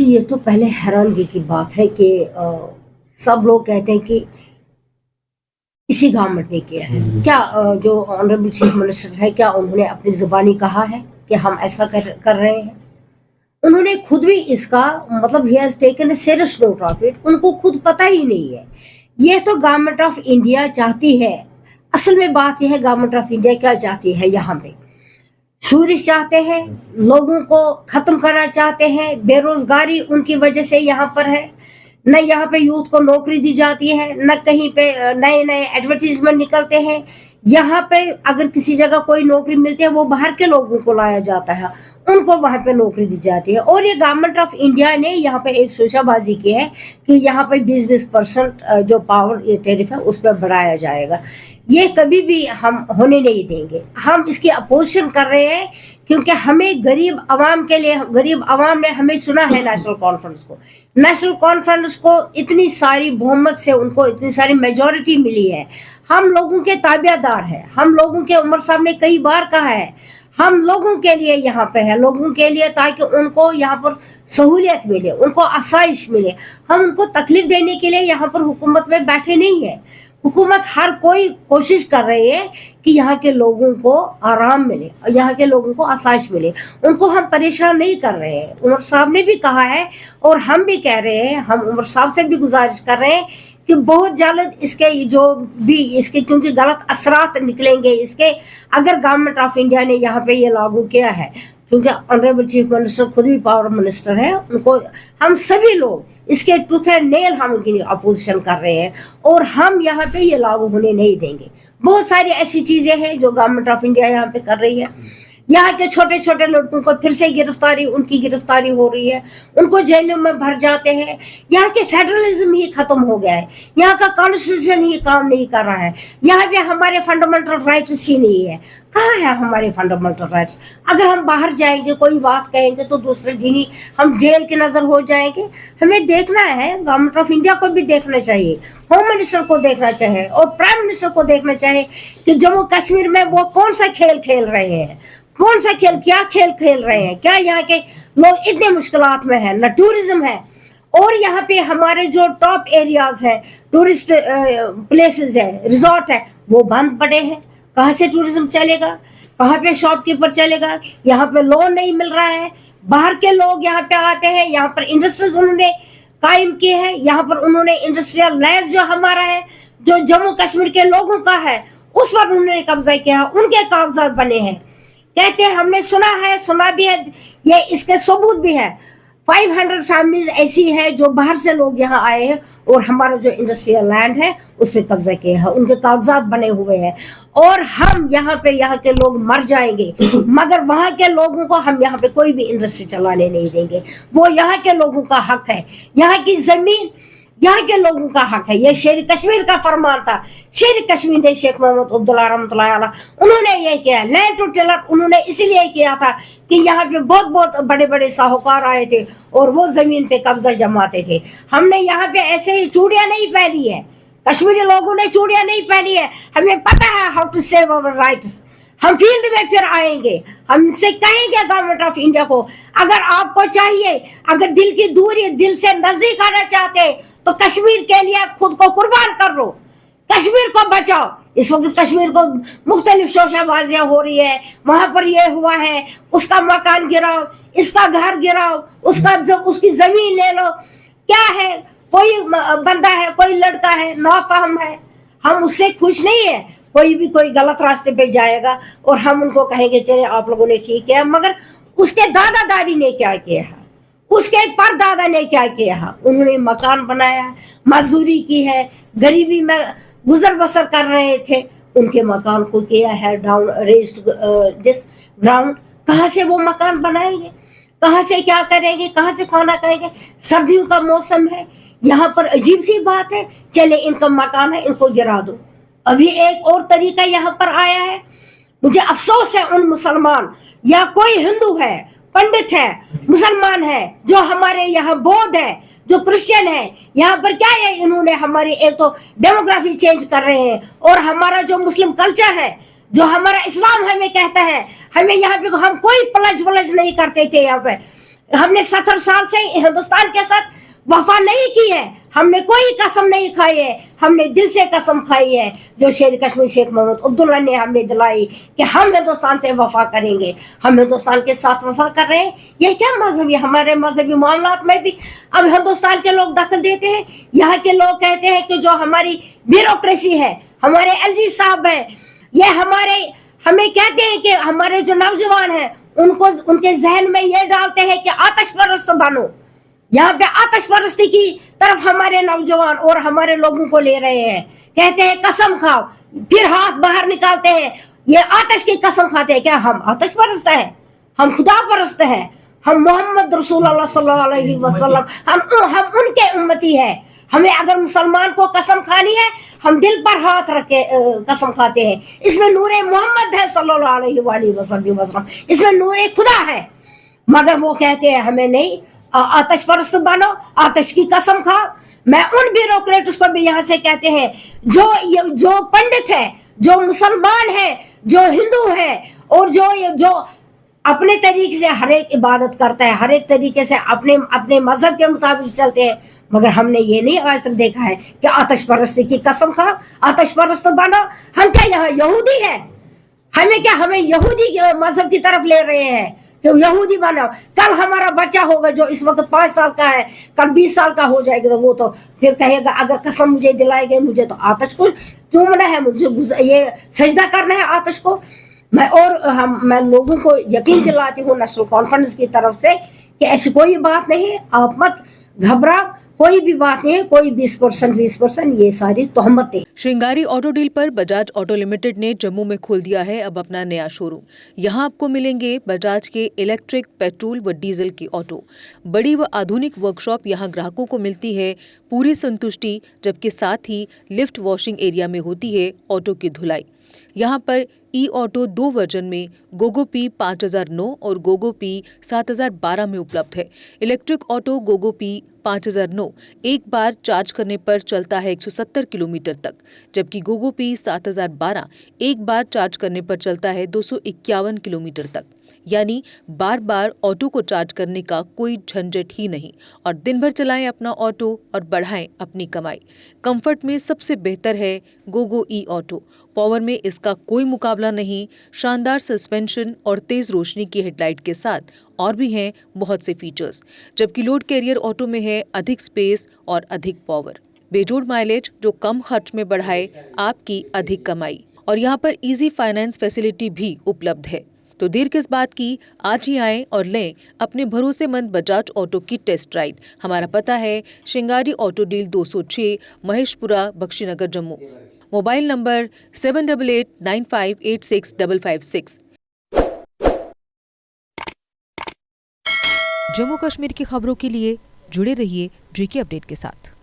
ये तो पहले हैरानगी की बात है कि सब लोग कहते हैं कि इसी गवर्नमेंट ने किया है। क्या जो ऑनरेबल चीफ मिनिस्टर है, क्या उन्होंने अपनी जुबानी कहा है कि हम ऐसा कर रहे हैं? उन्होंने खुद भी इसका मतलब he has taken a serious note of it. उनको खुद पता ही नहीं है। ये तो गवर्नमेंट ऑफ इंडिया चाहती है। असल में बात यह है, गवर्नमेंट ऑफ इंडिया क्या चाहती है? यहाँ पे शूरिश चाहते हैं, लोगों को खत्म करना चाहते हैं। बेरोजगारी उनकी वजह से यहाँ पर है। न यहाँ पे यूथ को नौकरी दी जाती है, न कहीं पे नए नए एडवर्टीजमेंट निकलते हैं। यहाँ पे अगर किसी जगह कोई नौकरी मिलती है, वो बाहर के लोगों को लाया जाता है, उनको वहां पे नौकरी दी जाती है। और ये गवर्नमेंट ऑफ इंडिया ने यहाँ पे एक शोशाबाजी की है कि यहाँ पे 20% जो पावर ये टैरिफ है उस पर बढ़ाया जाएगा। ये कभी भी हम होने नहीं देंगे। हम इसकी अपोजिशन कर रहे हैं क्योंकि हमें गरीब आवाम के लिए, गरीब आवाम ने हमें चुना है नेशनल कॉन्फ्रेंस को। नेशनल कॉन्फ्रेंस को इतनी सारी बहुमत से उनको इतनी सारी मेजॉरिटी मिली है। हम लोगों के ताबेदार हैं। हम लोगों के उमर साहब ने कई बार कहा है, हम लोगों के लिए यहाँ पे है, लोगों के लिए, ताकि उनको यहाँ पर सहूलियत मिले, उनको आसाइश मिले। हम उनको तकलीफ देने के लिए यहाँ पर हुकूमत में बैठे नहीं है। हुकूमत हर कोई कोशिश कर रही है कि यहाँ के लोगों को आराम मिले और यहाँ के लोगों को आसाइश मिले। उनको हम परेशान नहीं कर रहे हैं। उमर साहब ने भी कहा है और हम भी कह रहे हैं, हम उमर साहब से भी गुजारिश कर रहे हैं कि बहुत जल्द इसके जो भी इसके, क्योंकि गलत असरात निकलेंगे इसके, अगर गवर्नमेंट ऑफ इंडिया ने यहाँ पे ये लागू किया है, क्योंकि ऑनरेबल चीफ मिनिस्टर खुद भी पावर मिनिस्टर है, उनको हम सभी लोग इसके टूथ एंड नेल हम उनकी अपोजिशन कर रहे हैं और हम यहाँ पे ये लागू होने नहीं देंगे। बहुत सारी ऐसी चीजें हैं जो गवर्नमेंट ऑफ इंडिया यहाँ पे कर रही है। यहाँ के छोटे छोटे लड़कों को फिर से उनकी गिरफ्तारी हो रही है, उनको जेलों में भर जाते हैं। यहाँ के फेडरलिज्म ही खत्म हो गया है। यहाँ का कॉन्स्टिट्यूशन ही काम नहीं कर रहा है। यहाँ पे हमारे फंडामेंटल राइट्स ही नहीं है। कहाँ है हमारे फंडामेंटल राइट्स? अगर हम बाहर जाएंगे, कोई बात कहेंगे तो दूसरे दिन ही हम जेल की नजर हो जाएंगे। हमें देखना है, गवर्नमेंट ऑफ इंडिया को भी देखना चाहिए, होम मिनिस्टर को देखना चाहिए और प्राइम मिनिस्टर को देखना चाहिए कि जम्मू कश्मीर में वो कौन सा खेल खेल रहे हैं, कौन सा खेल, क्या खेल खेल रहे हैं। क्या यहाँ के लोग इतने मुश्किलात में हैं? न टूरिज्म है, और यहाँ पे हमारे जो टॉप एरियाज है, टूरिस्ट प्लेसेस है, रिजॉर्ट है, वो बंद पड़े हैं। कहाँ से टूरिज्म चलेगा? कहाँ पे शॉपकीपर चलेगा? यहाँ पे लोन नहीं मिल रहा है। बाहर के लोग यहाँ पे आते हैं, यहाँ पर इंडस्ट्रीज उन्होंने कायम किए हैं। यहाँ पर उन्होंने इंडस्ट्रियल लैंड जो हमारा है, जो जम्मू कश्मीर के लोगों का है, उस पर उन्होंने कब्जा किया, उनके कागजात बने हैं। कहते हैं हमने सुना भी है, ये इसके सबूत भी है। 500 फैमिलीज ऐसी है जो बाहर से लोग यहाँ आए हैं और हमारा जो इंडस्ट्रियल लैंड है उस पर कब्जा किया है, उनके कागजात बने हुए हैं। और हम यहाँ के लोग मर जाएंगे, मगर वहाँ के लोगों को हम यहाँ पे कोई भी इंडस्ट्री चलाने नहीं देंगे। वो यहाँ के लोगों का हक है, यहाँ की जमीन यहाँ के लोगों का हक है। ये शेर कश्मीर का फरमान था। शेर कश्मीर ने शेख मोहम्मद अब्दुल्ला रहमतुल्लाह अलैह उन्होंने ये किया, लैंड टू टिलर उन्होंने इसलिए किया था कि यहाँ पे बहुत बहुत बड़े बड़े साहूकार आए थे और वो जमीन पे कब्जा जमाते थे। हमने यहाँ पे ऐसे ही चूड़ियां नहीं पहनी है, कश्मीरी लोगों ने चूड़ियां नहीं पहनी है। हमें पता है how to save our rights. हम फील्ड में फिर आएंगे, हमसे कहेंगे गवर्नमेंट ऑफ इंडिया को, अगर आपको चाहिए, अगर दिल की दूरी, दिल से नजदीक आना चाहते तो कश्मीर के लिए खुद को कुर्बान कर लो, कश्मीर को बचाओ। इस वक्त कश्मीर को मुख्तलिफ शोशाबाजियां हो रही है, वहां पर ये हुआ है, उसका मकान गिराओ, इसका घर गिराओ, उसकी जमीन ले लो। क्या है, कोई बंदा है, कोई लड़का है, नाफहम है, हम उससे खुश नहीं है। कोई गलत रास्ते पे जाएगा और हम उनको कहेंगे चले आप लोगों ने ठीक किया, मगर उसके दादा दादी ने क्या किया है, उसके परदादा ने क्या किया है? उन्होंने मकान बनाया, मजदूरी की है, गरीबी में गुजर बसर कर रहे थे, उनके मकान को किया है डाउन, रेज्ड दिस ग्राउंड। कहाँ से वो मकान बनाएंगे? कहाँ से क्या करेंगे? कहाँ से खाना खाएंगे? सर्दियों का मौसम है, यहाँ पर अजीब सी बात है, चले इनका मकान है, इनको गिरा दो। अभी एक और तरीका यहाँ पर आया है। मुझे अफसोस है उन मुसलमान या कोई हिंदू है, पंडित है, मुसलमान है, जो हमारे यहाँ बौद्ध है, जो क्रिश्चियन है, यहाँ पर क्या है, इन्होंने हमारी एक तो डेमोग्राफी चेंज कर रहे हैं और हमारा जो मुस्लिम कल्चर है, जो हमारा इस्लाम हमें कहता है, हमें यहाँ पे हम कोई प्लज वलज नहीं करते थे। यहाँ पे ہم نے 70 سال سے ہندوستان کے ساتھ وفا نہیں کی ہے, ہم نے کوئی قسم نہیں کھائی ہے, ہم نے دل سے قسم کھائی ہے جو شیر کشمیر شیخ محمود عبداللہ نے ہمیں دلائی کہ ہم ہندوستان سے وفا کریں گے, ہم ہندوستان کے ساتھ وفا کر رہے ہیں. یہ کیا مذہب ہے؟ ہمارے مذہبی معاملات میں بھی اب ہندوستان کے لوگ دخل دیتے ہیں. یہاں کے لوگ کہتے ہیں کہ جو ہماری بیوروکریسی ہے, ہمارے ایل جی صاحب ہیں, یہ ہمیں کہتے ہیں کہ ہمارے جو نوجوان ہیں ان کے ذہن میں یہ ڈالتے ہیں کہ آتش پرست بنو. یہاں پہ آتش پرستی کی طرف ہمارے نوجوان اور ہمارے لوگوں کو لے رہے ہیں. کہتے ہیں قسم کھاؤ, پھر ہاتھ باہر نکالتے ہیں, یہ آتش کی قسم کھاتے ہیں. کیا ہم آتش پرست ہیں؟ ہم خدا پرست ہیں, ہم محمد رسول اللہ صلی اللہ علیہ وسلم ہم ان کے امتی ہیں. ہمیں اگر مسلمان کو قسم کھانی ہے ہم دل پر ہاتھ رکھ کے قسم کھاتے ہیں. اس میں نور محمد ہے صلی اللہ علیہ وآلہ وسلم, اس میں نور خدا ہے. مگر وہ کہتے ہیں ہمیں نہیں, آتش پرست بنو, آتش کی قسم کھاؤ. میں ان بیوروکریٹس کو بھی یہاں سے کہتے ہیں جو پنڈت ہے, جو مسلمان ہے, جو ہندو ہے, اور جو اپنے طریقے سے ہر ایک عبادت کرتا ہے, ہر ایک طریقے سے اپنے مذہب کے مطابق چلتے ہیں, مگر ہم نے یہ نہیں آج تک دیکھا ہے کہ آتش پرستی کی قسم کھا, آتش پرست بنو. ہم کیا یہاں یہودی ہے؟ ہمیں یہودی مذہب کی طرف لے رہے ہیں کہ یہودی بنو. کل ہمارا بچہ ہوگا جو اس وقت 5 سال کا ہے, کل 20 سال کا ہو جائے گا, تو وہ تو پھر کہے گا اگر قسم مجھے دلائے گئے, مجھے تو آتش کو چومنا ہے, مجھے یہ سجدہ کرنا ہے آتش کو. میں لوگوں کو یقین دلاتی ہوں نیشنل کانفرنس کی طرف سے کہ ایسی کوئی بات نہیں ہے, آپ مت گھبراؤ, کوئی بھی بات نہیں ہے, کوئی 20% یہ ساری تہمتیں. شرنگاری آٹو ڈیل پر بجاج آٹو لمیٹڈ نے جموں میں کھول دیا ہے اب اپنا نیا شو روم. یہاں آپ کو ملیں گے بجاج کے الیکٹرک, پیٹرول و ڈیزل کی آٹو. بڑی و آدھونک ورک شاپ یہاں گراہکوں کو ملتی ہے پوری سنتشٹی, جبکہ ساتھ ہی لفٹ واشنگ ایریا میں ہوتی ہے آٹو کی دھلائی. یہاں پر ای آٹو 2 ورژن میں گوگو پی 5009 اور گوگو پی 7012 میں اپلبدھ ہے. الیکٹرک آٹو گوگو پی 5009 ایک بار چارج کرنے پر چلتا ہے 170 کلومیٹر تک, جبکہ گوگو پی 7012 ایک بار چارج کرنے پر چلتا ہے 251 کلومیٹر تک. یعنی بار بار آٹو کو چارج کرنے کا کوئی جھنجٹ ہی نہیں, اور دن بھر چلائیں اپنا آٹو اور بڑھائیں اپنی کمائی. کمفرٹ میں سب سے بہتر ہے گوگو ای آٹو. پاور میں اس کا کوئی مقابلہ نہیں. شاندار سسپینشن اور تیز روشنی کی ہیڈ لائٹ کے ساتھ اور بھی ہیں بہت سے فیچرز, جبکہ لوڈ کیریئر آٹو میں ہے ادھک سپیس اور ادھک پاور, بے جوڑ مائلیج جو کم خرچ میں بڑھائے آپ کی ادھک کمائی. اور یہاں پر ایزی فائنانس فیسلٹی بھی اپلبدھ ہے. تو دیر کس بات کی, آج ہی آئیں اور لیں اپنے بھروسے مند بجاج آٹو کی ٹیسٹ رائڈ. ہمارا پتہ ہے شنگاری auto deal 206 Mahesh Pura, Bakshi Nagar, Jammu. Mobile number 7889586556. Jammu Kashmir کی خبروں کے لیے جڑے رہیے GK اپڈیٹ کے ساتھ.